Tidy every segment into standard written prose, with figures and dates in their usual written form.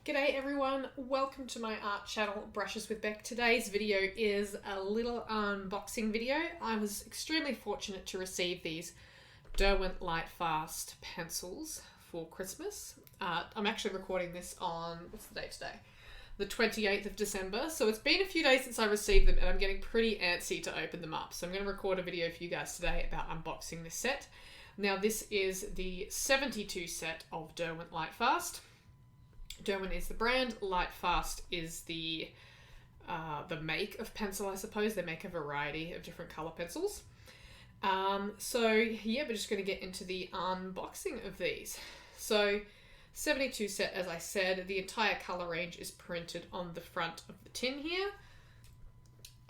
G'day everyone, welcome to my art channel Brushes with Beck. Today's video is a little unboxing video. I was extremely fortunate to receive these Derwent Lightfast pencils for Christmas. I'm actually recording this on, what's the date today? The 28th of December. So it's been a few days since I received them and I'm getting pretty antsy to open them up. So I'm going to record a video for you guys today about unboxing this set. Now this is the 72 set of Derwent Lightfast. Derwent is the brand, Lightfast is the make of pencil, I suppose. They make a variety of different colour pencils. So yeah, we're just going to get into the unboxing of these. So 72 set, as I said, the entire colour range is printed on the front of the tin here.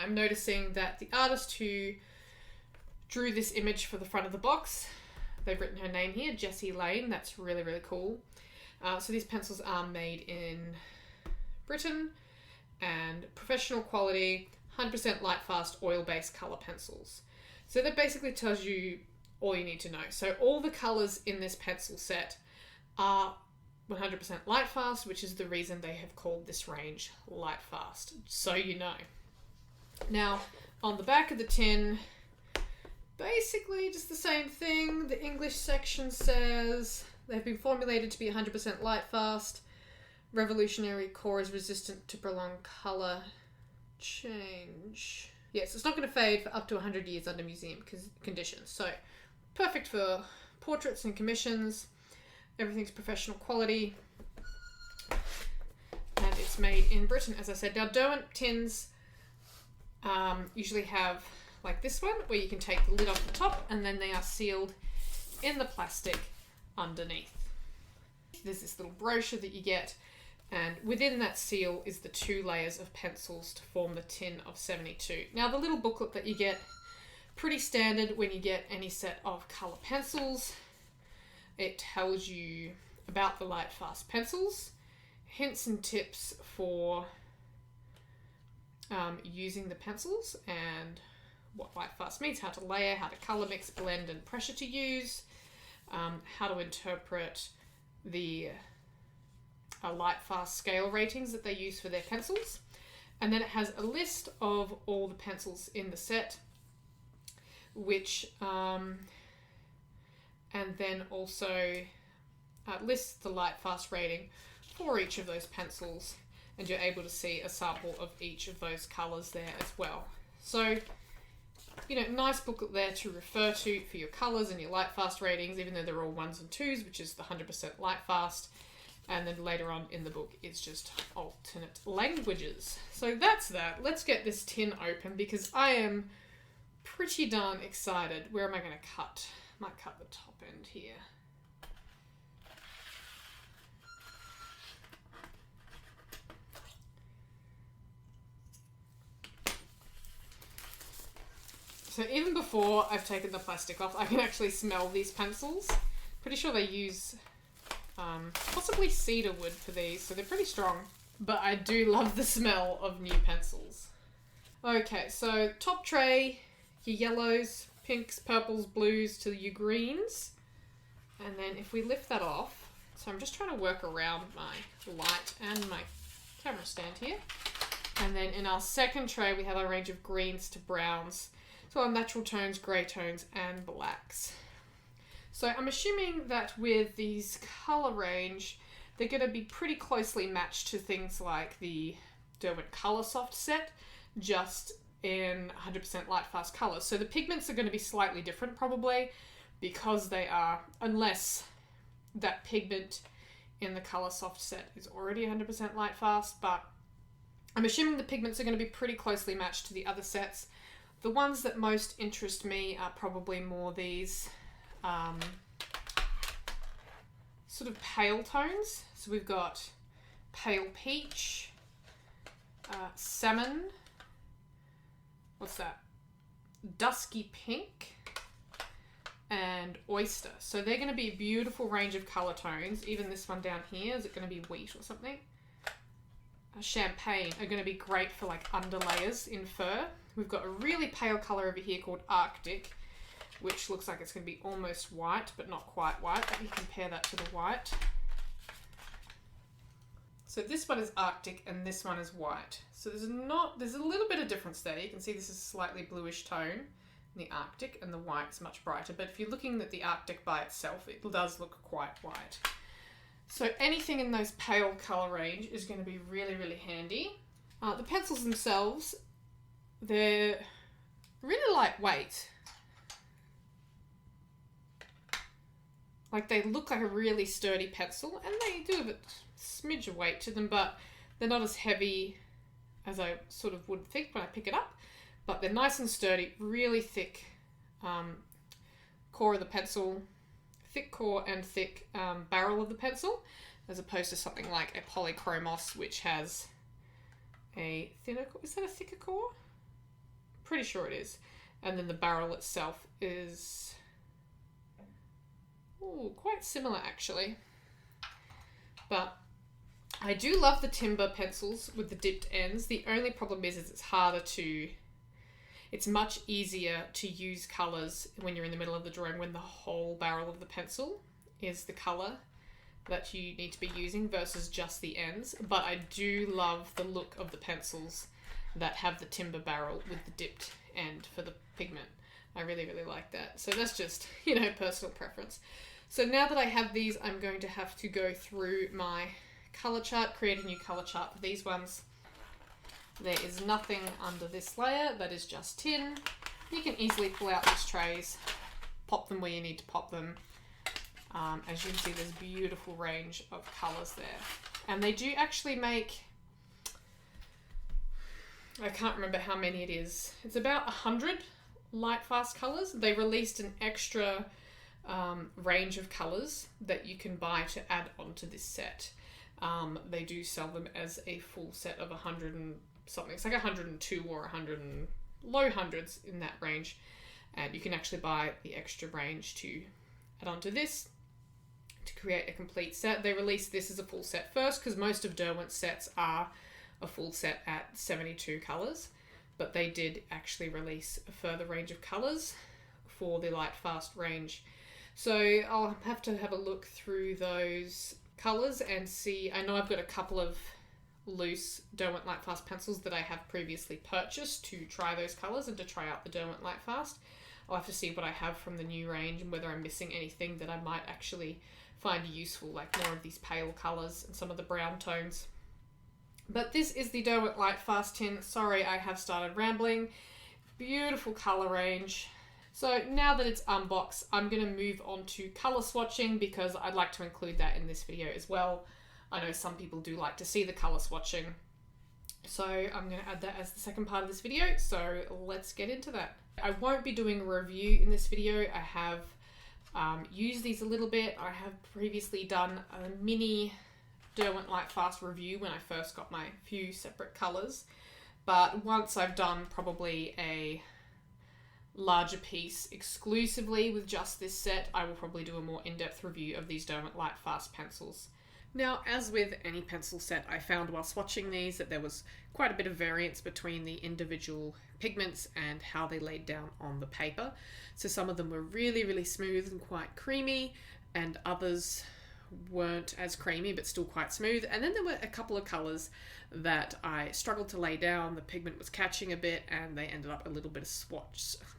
I'm noticing that the artist who drew this image for the front of the box, they've written her name here, Jessie Lane. That's really, really cool. So these pencils are made in Britain and professional quality, 100% Lightfast oil-based colour pencils. So that basically tells you all you need to know. So all the colours in this pencil set are 100% Lightfast, which is the reason they have called this range Lightfast, so you know. Now, on the back of the tin, basically just the same thing. The English section says they've been formulated to be 100% Lightfast. Revolutionary core is resistant to prolonged colour change. Yes, it's not going to fade for up to 100 years under museum conditions. So, perfect for portraits and commissions. Everything's professional quality. And it's made in Britain, as I said. Now, Derwent tins usually have, like this one, where you can take the lid off the top and then they are sealed in the plastic underneath. There's this little brochure that you get, and within that seal is the 2 layers of pencils to form the tin of 72. Now the little booklet that you get, pretty standard when you get any set of colour pencils. It tells you about the Lightfast pencils, hints and tips for using the pencils and what Lightfast means, how to layer, how to colour mix, blend and pressure to use. How to interpret the Lightfast scale ratings that they use for their pencils. And then it has a list of all the pencils in the set, which, and then also lists the Lightfast rating for each of those pencils, and you're able to see a sample of each of those colours there as well. So, you know, nice booklet there to refer to for your colours and your Lightfast ratings, even though they're all 1s and 2s, which is the 100% Lightfast. And then later on in the book, it's just alternate languages. So that's that. Let's get this tin open because I am pretty darn excited. Where am I going to cut? Might cut the top end here. So even before I've taken the plastic off, I can actually smell these pencils. Pretty sure they use possibly cedar wood for these, so they're pretty strong. But I do love the smell of new pencils. Okay, so top tray, your yellows, pinks, purples, blues to your greens. And then if we lift that off, so I'm just trying to work around my light and my camera stand here. And then in our second tray, we have a range of greens to browns. So our natural tones, grey tones and blacks. So I'm assuming that with these colour range, they're going to be pretty closely matched to things like the Derwent Colour Soft set, just in 100% Lightfast colours. So the pigments are going to be slightly different probably, because they are, unless that pigment in the Colour Soft set is already 100% Lightfast, but I'm assuming the pigments are going to be pretty closely matched to the other sets. The ones that most interest me are probably more these sort of pale tones. So we've got pale peach, salmon, what's that? Dusky pink, and oyster. So they're going to be a beautiful range of colour tones. Even this one down here, is it going to be wheat or something? Champagne are going to be great for like underlayers in fur. We've got a really pale colour over here called Arctic, which looks like it's going to be almost white, but not quite white. Let me compare that to the white. So this one is Arctic and this one is white. So there's a little bit of difference there. You can see this is a slightly bluish tone in the Arctic and the white's much brighter. But if you're looking at the Arctic by itself, it does look quite white. So anything in those pale colour range is going to be really, really handy. The pencils themselves, they're really lightweight. Like they look like a really sturdy pencil and they do have a smidge of weight to them, but they're not as heavy as I sort of would think when I pick it up. But they're nice and sturdy, really thick core of the pencil, thick core and thick barrel of the pencil, as opposed to something like a polychromos, which has a thinner core. Is that a thicker core? Pretty sure it is. And then the barrel itself is quite similar actually. But I do love the timber pencils with the dipped ends. The only problem is it's much easier to use colours when you're in the middle of the drawing when the whole barrel of the pencil is the colour that you need to be using versus just the ends. But I do love the look of the pencils that have the timber barrel with the dipped end for the pigment. I really, really like that. So that's just, personal preference. So now that I have these, I'm going to have to go through my colour chart, create a new colour chart for these ones. There is nothing under this layer, that is just tin. You can easily pull out these trays, pop them where you need to pop them. As you can see, there's a beautiful range of colours there. And they do actually make, I can't remember how many it is. It's about 100 Lightfast colours. They released an extra range of colours that you can buy to add onto this set. They do sell them as a full set of 100 and something. It's like 102 or 100 and low hundreds in that range. And you can actually buy the extra range to add onto this to create a complete set. They released this as a full set first because most of Derwent's sets are a full set at 72 colours. But they did actually release a further range of colours for the Lightfast range. So I'll have to have a look through those colours and see. I know I've got a couple of loose Derwent Lightfast pencils that I have previously purchased to try those colours and to try out the Derwent Lightfast. I'll have to see what I have from the new range and whether I'm missing anything that I might actually find useful, like more of these pale colours and some of the brown tones. But this is the Derwent Lightfast tin. Sorry, I have started rambling. Beautiful colour range. So now that it's unboxed, I'm going to move on to colour swatching because I'd like to include that in this video as well. I know some people do like to see the colour swatching. So I'm going to add that as the second part of this video. So let's get into that. I won't be doing a review in this video. I have used these a little bit. I have previously done a mini Derwent Lightfast review when I first got my few separate colours. But once I've done probably a larger piece exclusively with just this set, I will probably do a more in-depth review of these Derwent Lightfast pencils. Now, as with any pencil set, I found while swatching these that there was quite a bit of variance between the individual pigments and how they laid down on the paper. So some of them were really, really smooth and quite creamy, and others weren't as creamy but still quite smooth. And then there were a couple of colours that I struggled to lay down. The pigment was catching a bit and they ended up a little bit of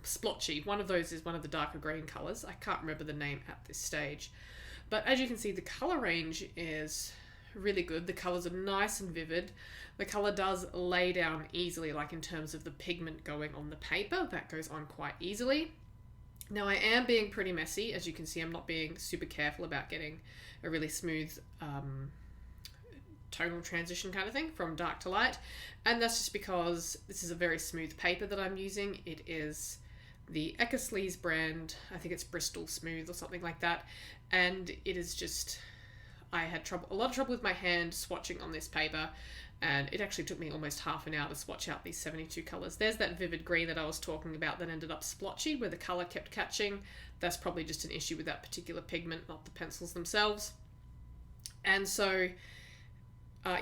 splotchy. One of those is one of the darker green colours. I can't remember the name at this stage. But as you can see, the colour range is really good. The colours are nice and vivid. The colour does lay down easily, like in terms of the pigment going on the paper. That goes on quite easily. Now I am being pretty messy. As you can see, I'm not being super careful about getting a really smooth tonal transition kind of thing from dark to light. And that's just because this is a very smooth paper that I'm using. It is the Eckersley's brand. I think it's Bristol Smooth or something like that. And it is just, I had a lot of trouble with my hand swatching on this paper, and it actually took me almost half an hour to swatch out these 72 colours. There's that vivid green that I was talking about that ended up splotchy, where the colour kept catching. That's probably just an issue with that particular pigment, not the pencils themselves. And so,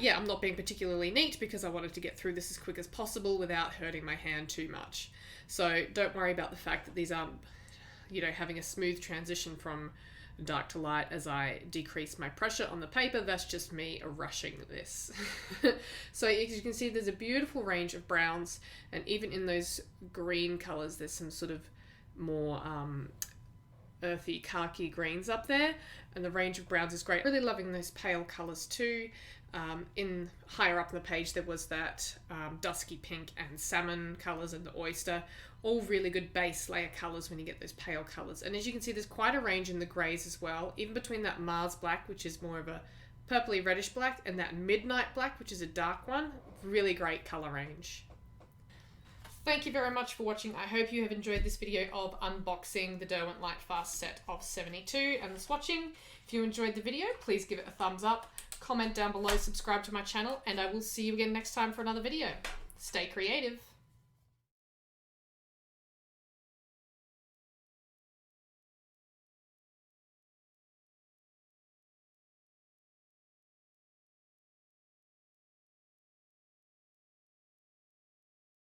yeah, I'm not being particularly neat because I wanted to get through this as quick as possible without hurting my hand too much. So don't worry about the fact that these aren't, having a smooth transition from dark to light as I decrease my pressure on the paper. That's just me rushing this. So as you can see, there's a beautiful range of browns, and even in those green colors, there's some sort of more earthy khaki greens up there, and the range of browns is great. Really loving those pale colors too. In higher up on the page, there was that dusky pink and salmon colors and the oyster, all really good base layer colors when you get those pale colors. And as you can see, there's quite a range in the grays as well, even between that Mars black, which is more of a purpley reddish black, and that midnight black, which is a dark one. Really great color range. Thank you very much for watching. I hope you have enjoyed this video of unboxing the Derwent Lightfast set of 72 and the swatching. If you enjoyed the video, please give it a thumbs up, comment down below, subscribe to my channel, and I will see you again next time for another video. Stay creative.